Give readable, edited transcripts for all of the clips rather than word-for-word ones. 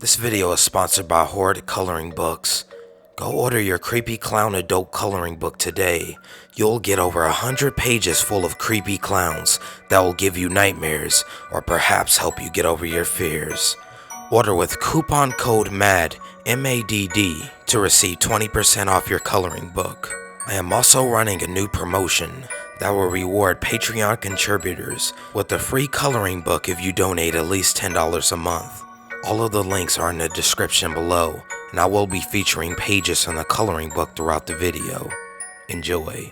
This video is sponsored by Horde Coloring Books. Go order your creepy clown adult coloring book today. You'll get over 100 pages full of creepy clowns that will give you nightmares or perhaps help you get over your fears. Order with coupon code MADD, M-A-D-D, to receive 20% off your coloring book. I am also running a new promotion that will reward Patreon contributors with a free coloring book if you donate at least $10 a month. All of the links are in the description below, and I will be featuring pages from the coloring book throughout the video. Enjoy.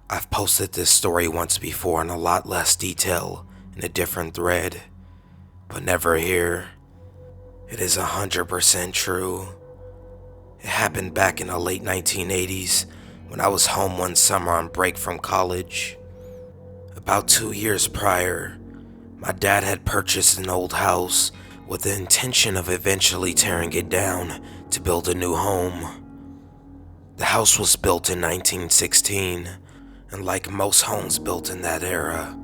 I've posted this story once before in a lot less detail in a different thread, but never here. It is 100% true. It happened back in the late 1980s when I was home one summer on break from college. About 2 years prior, my dad had purchased an old house with the intention of eventually tearing it down to build a new home. The house was built in 1916. And like most homes built in that era,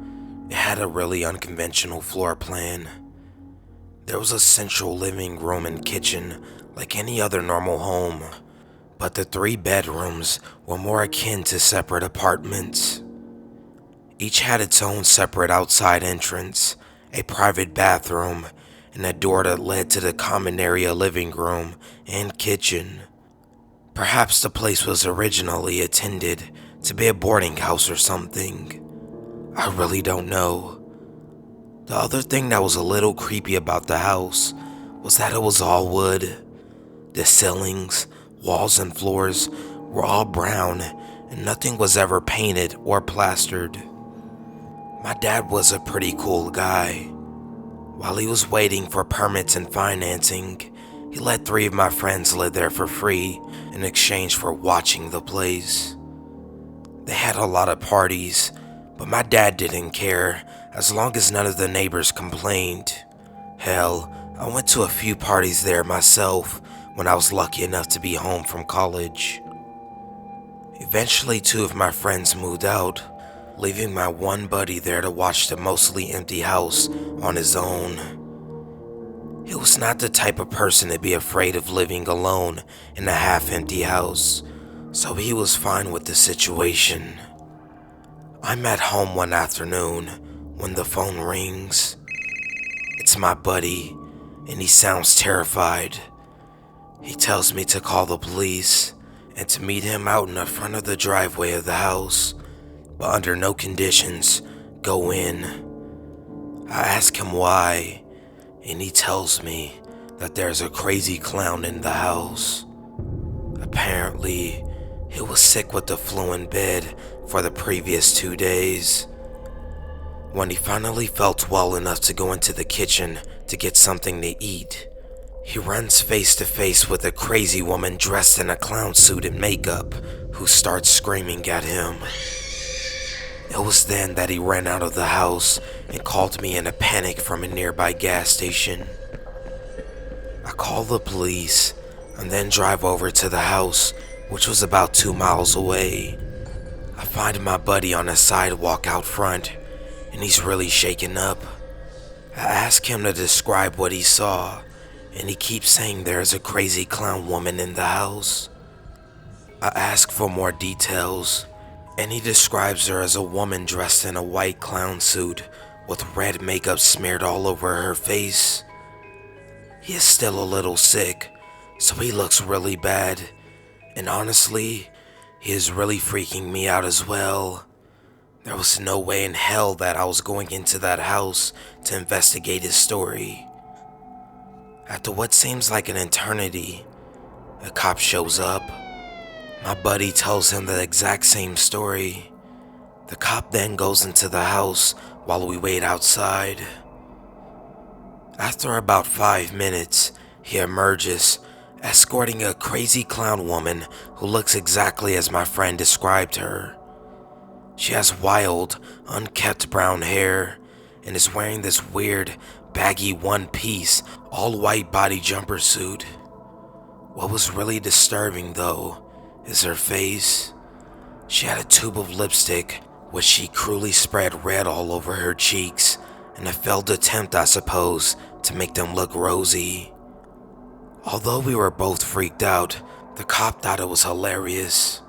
it had a really unconventional floor plan. There was a central living room and kitchen like any other normal home, but the 3 bedrooms were more akin to separate apartments. Each had its own separate outside entrance, a private bathroom, and a door that led to the common area living room and kitchen. Perhaps the place was originally intended to be a boarding house or something. I really don't know. The other thing that was a little creepy about the house was that it was all wood. The ceilings, walls, and floors were all brown, and nothing was ever painted or plastered. My dad was a pretty cool guy. While he was waiting for permits and financing, he let 3 of my friends live there for free in exchange for watching the place. They had a lot of parties, but my dad didn't care as long as none of the neighbors complained. Hell, I went to a few parties there myself when I was lucky enough to be home from college. Eventually 2 of my friends moved out, leaving my one buddy there to watch the mostly empty house on his own. He was not the type of person to be afraid of living alone in a half-empty house, so he was fine with the situation. I'm at home one afternoon when the phone rings. It's my buddy, and he sounds terrified. He tells me to call the police and to meet him out in the front of the driveway of the house, but under no conditions go in. I ask him why, and he tells me that there's a crazy clown in the house. Apparently, he was sick with the flu in bed for the previous 2 days. When he finally felt well enough to go into the kitchen to get something to eat, he runs face to face with a crazy woman dressed in a clown suit and makeup who starts screaming at him. It was then that he ran out of the house and called me in a panic from a nearby gas station. I call the police and then drive over to the house, which was about 2 miles away. I find my buddy on a sidewalk out front, and he's really shaken up. I ask him to describe what he saw, and he keeps saying there's a crazy clown woman in the house. I ask for more details, and he describes her as a woman dressed in a white clown suit with red makeup smeared all over her face. He is still a little sick, so he looks really bad. And honestly, he is really freaking me out as well. There was no way in hell that I was going into that house to investigate his story. After what seems like an eternity, a cop shows up. My buddy tells him the exact same story. The cop then goes into the house while we wait outside. After about 5 minutes, he emerges, escorting a crazy clown woman who looks exactly as my friend described her. She has wild, unkempt brown hair and is wearing this weird, baggy one-piece, all-white body jumper suit. What was really disturbing, though, is her face. She had a tube of lipstick, which she cruelly spread red all over her cheeks, in a failed attempt, I suppose, to make them look rosy. Although we were both freaked out, the cop thought it was hilarious.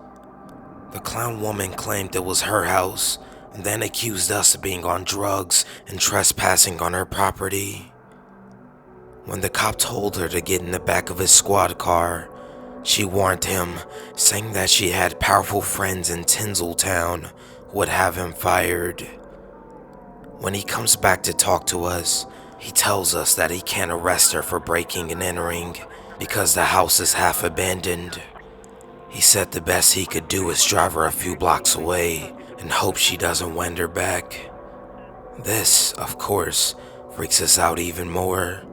The clown woman claimed it was her house, and then accused us of being on drugs and trespassing on her property. When the cop told her to get in the back of his squad car, she warned him, saying that she had powerful friends in Tinseltown who would have him fired. When he comes back to talk to us, he tells us that he can't arrest her for breaking and entering because the house is half abandoned. He said the best he could do is drive her a few blocks away and hope she doesn't wander back. This, of course, freaks us out even more.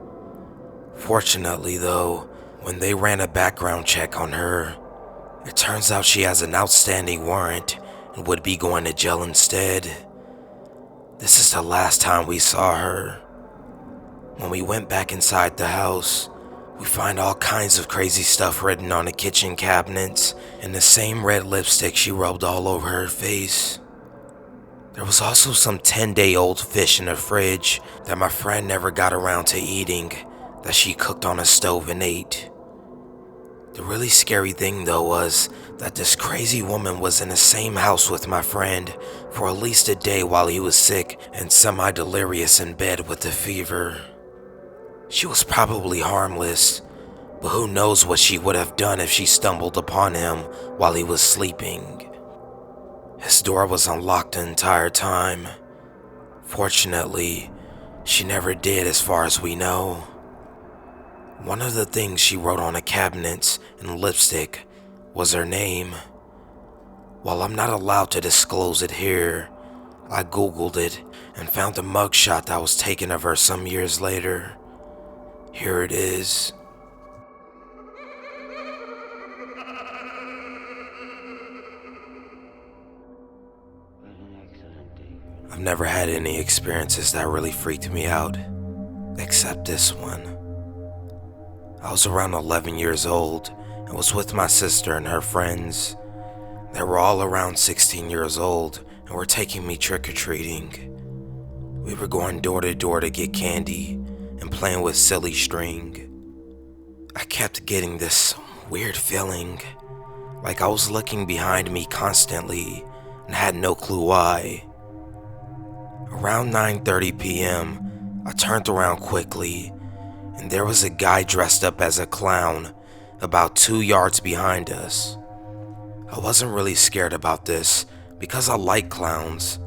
Fortunately, though, when they ran a background check on her, it turns out she has an outstanding warrant and would be going to jail instead. This is the last time we saw her. When we went back inside the house, we find all kinds of crazy stuff written on the kitchen cabinets and the same red lipstick she rubbed all over her face. There was also some 10-day-old fish in the fridge that my friend never got around to eating, that she cooked on a stove and ate. The really scary thing, though, was that this crazy woman was in the same house with my friend for at least a day while he was sick and semi-delirious in bed with a fever. She was probably harmless, but who knows what she would have done if she stumbled upon him while he was sleeping. His door was unlocked the entire time. Fortunately, she never did as far as we know. One of the things she wrote on the cabinets in lipstick was her name. While I'm not allowed to disclose it here, I googled it and found a mugshot that was taken of her some years later. Here it is. I've never had any experiences that really freaked me out, except this one. I was around 11 years old and was with my sister and her friends. They were all around 16 years old and were taking me trick-or-treating. We were going door to door to get candy and playing with silly string. I kept getting this weird feeling, like I was looking behind me constantly and had no clue why. Around 9:30 p.m., I turned around quickly, and there was a guy dressed up as a clown about 2 yards behind us. I wasn't really scared about this because I like clowns,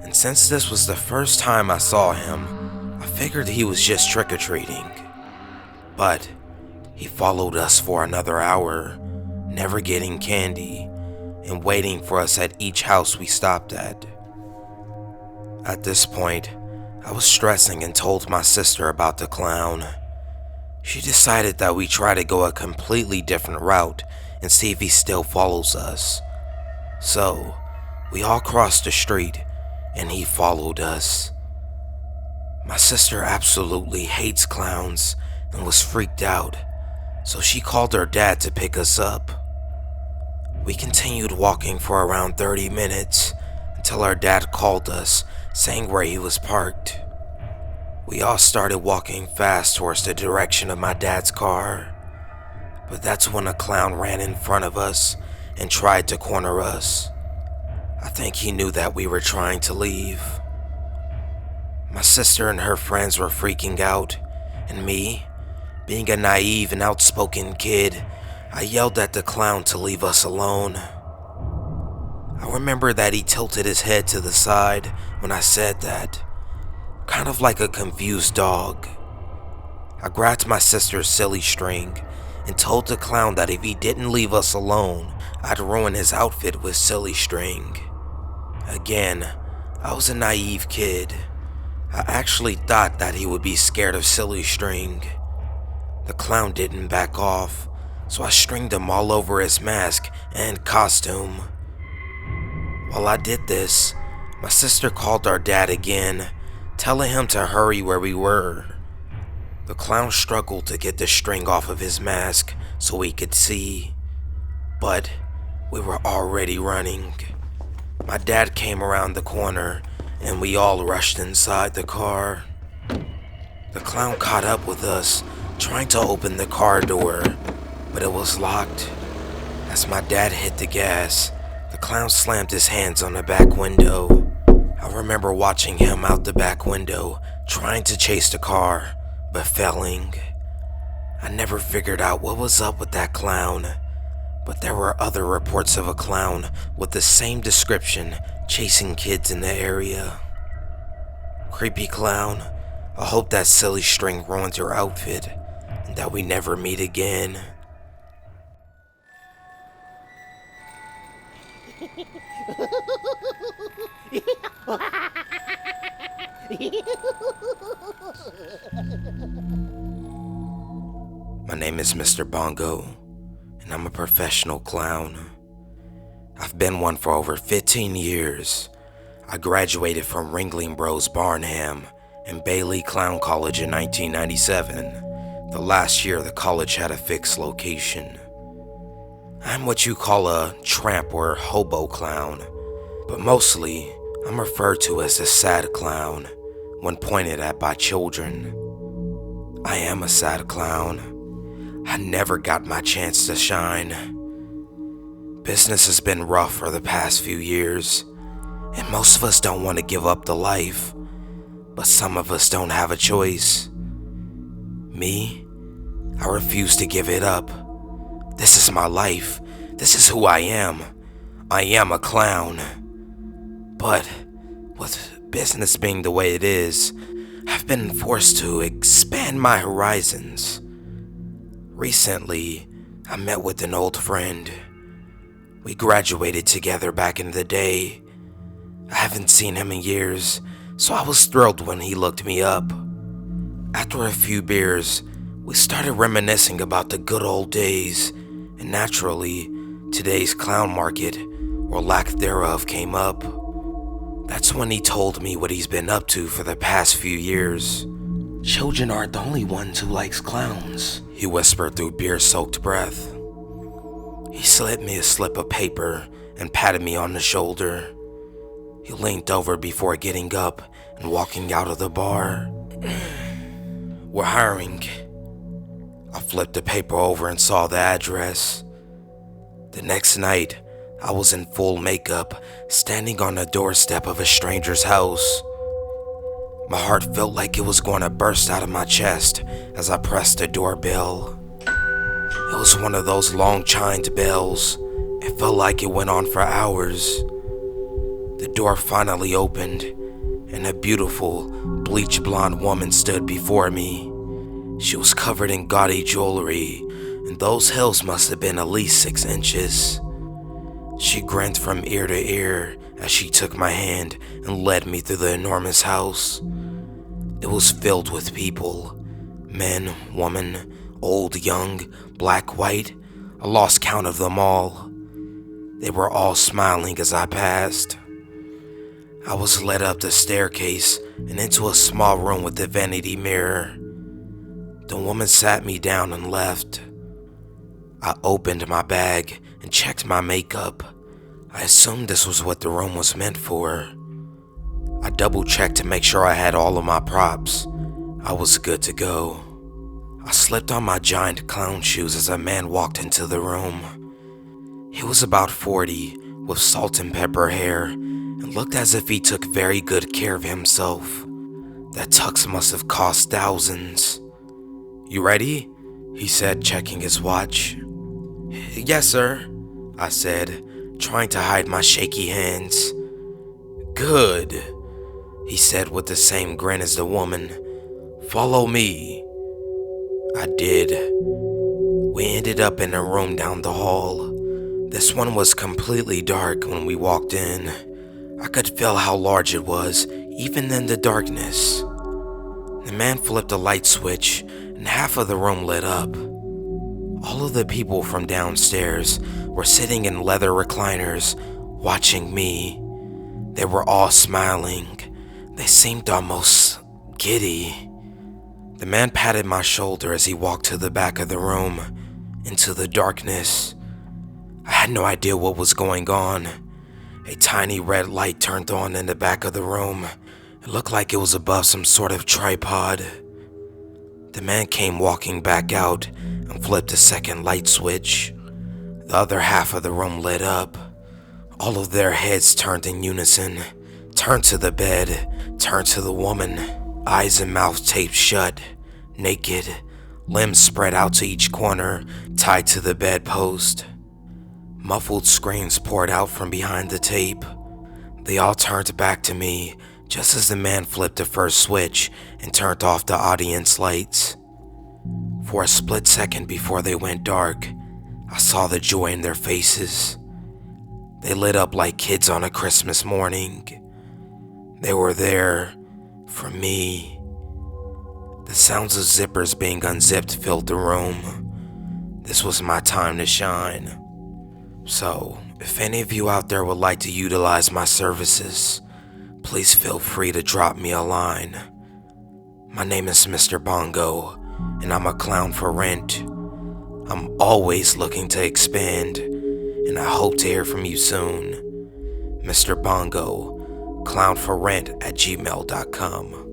and since this was the first time I saw him, I figured he was just trick-or-treating. But he followed us for another hour, never getting candy, and waiting for us at each house we stopped at. At this point, I was stressing and told my sister about the clown. She decided that we try to go a completely different route and see if he still follows us. So, we all crossed the street, and he followed us. My sister absolutely hates clowns and was freaked out, so she called her dad to pick us up. We continued walking for around 30 minutes until our dad called us, saying where he was parked. We all started walking fast towards the direction of my dad's car, but that's when a clown ran in front of us and tried to corner us. I think he knew that we were trying to leave. My sister and her friends were freaking out, and me, being a naive and outspoken kid, I yelled at the clown to leave us alone. I remember that he tilted his head to the side when I said that, kind of like a confused dog. I grabbed my sister's silly string and told the clown that if he didn't leave us alone, I'd ruin his outfit with silly string. Again, I was a naive kid. I actually thought that he would be scared of silly string. The clown didn't back off, so I stringed him all over his mask and costume. While I did this, my sister called our dad again, telling him to hurry where we were. The clown struggled to get the string off of his mask so we could see, but we were already running. My dad came around the corner and we all rushed inside the car. The clown caught up with us, trying to open the car door, but it was locked. As my dad hit the gas, the clown slammed his hands on the back window. I remember watching him out the back window, trying to chase the car, but failing. I never figured out what was up with that clown, but there were other reports of a clown with the same description chasing kids in the area. Creepy clown, I hope that silly string ruins your outfit and that we never meet again. My name is Mr. Bongo, and I'm a professional clown. I've been one for over 15 years. I graduated from Ringling Bros Barnham and Bailey Clown College in 1997, the last year the college had a fixed location. I'm what you call a tramp or hobo clown, but mostly I'm referred to as a sad clown when pointed at by children. I am a sad clown. I never got my chance to shine. Business has been rough for the past few years, and most of us don't want to give up the life, but some of us don't have a choice. Me, I refuse to give it up. This is my life. This is who I am. I am a clown. But with business being the way it is, I've been forced to expand my horizons. Recently, I met with an old friend. We graduated together back in the day. I haven't seen him in years, so I was thrilled when he looked me up. After a few beers, we started reminiscing about the good old days, and naturally, today's clown market, or lack thereof, came up. That's when he told me what he's been up to for the past few years. Children aren't the only ones who likes clowns, he whispered through beer-soaked breath. He slid me a slip of paper and patted me on the shoulder. He leaned over before getting up and walking out of the bar. We're hiring. I flipped the paper over and saw the address. The next night, I was in full makeup, standing on the doorstep of a stranger's house. My heart felt like it was going to burst out of my chest as I pressed the doorbell. It was one of those long chimed bells. It felt like it went on for hours. The door finally opened, and a beautiful, bleach blonde woman stood before me. She was covered in gaudy jewelry, and those heels must have been at least 6 inches. She grinned from ear to ear as she took my hand and led me through the enormous house. It was filled with people. Men, women, old, young, black, white. I lost count of them all. They were all smiling as I passed. I was led up the staircase and into a small room with a vanity mirror. The woman sat me down and left. I opened my bag and checked my makeup. I assumed this was what the room was meant for. I double-checked to make sure I had all of my props. I was good to go. I slipped on my giant clown shoes as a man walked into the room. He was about 40, with salt and pepper hair, and looked as if he took very good care of himself. That tux must have cost thousands. You ready? He said, checking his watch. Yes, sir, I said, trying to hide my shaky hands. Good, he said with the same grin as the woman. Follow me. I did. We ended up in a room down the hall. This one was completely dark when we walked in. I could feel how large it was, even in the darkness. The man flipped a light switch, and half of the room lit up. All of the people from downstairs were sitting in leather recliners, watching me. They were all smiling. They seemed almost giddy. The man patted my shoulder as he walked to the back of the room, into the darkness. I had no idea what was going on. A tiny red light turned on in the back of the room. It looked like it was above some sort of tripod. The man came walking back out and flipped a second light switch. The other half of the room lit up. All of their heads turned in unison. Turned to the bed, turned to the woman. Eyes and mouth taped shut, naked, limbs spread out to each corner, tied to the bedpost. Muffled screams poured out from behind the tape. They all turned back to me just as the man flipped the first switch and turned off the audience lights. For a split second before they went dark, I saw the joy in their faces. They lit up like kids on a Christmas morning. They were there for me. The sounds of zippers being unzipped filled the room. This was my time to shine. So, if any of you out there would like to utilize my services, please feel free to drop me a line. My name is Mr. Bongo, and I'm a clown for rent. I'm always looking to expand, and I hope to hear from you soon. Mr. Bongo, clownforrent@gmail.com.